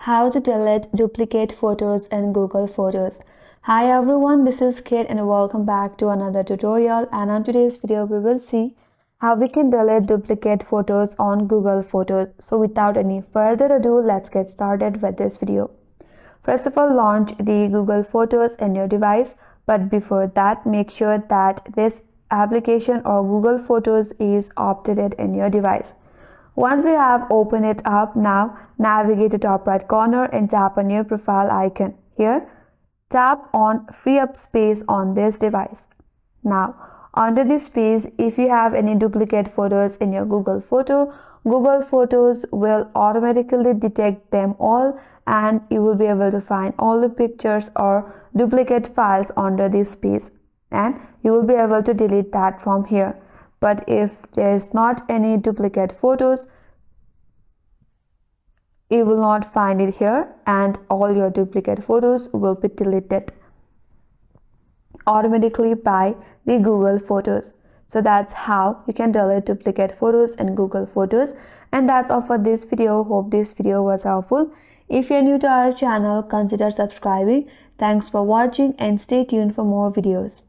How to delete duplicate photos in Google Photos. Hi everyone, this is Kate and welcome back to another tutorial, and on today's video we will see how we can delete duplicate photos on Google Photos. So without any further ado, let's get started with this video. First of all, launch the Google Photos in your device, but before that make sure that this application or Google Photos is updated in your device. Once you have opened it up, now navigate to top right corner and tap on your profile icon. Here, tap on free up space on this device. Now, under this space, if you have any duplicate photos in your Google Photos will automatically detect them all, and you will be able to find all the pictures or duplicate files under this space, and you will be able to delete that from here. But if there is not any duplicate photos, you will not find it here, and all your duplicate photos will be deleted automatically by the Google Photos. So that's how you can delete duplicate photos in Google Photos. And that's all for this video. Hope this video was helpful. If you're new to our channel, consider subscribing. Thanks for watching and stay tuned for more videos.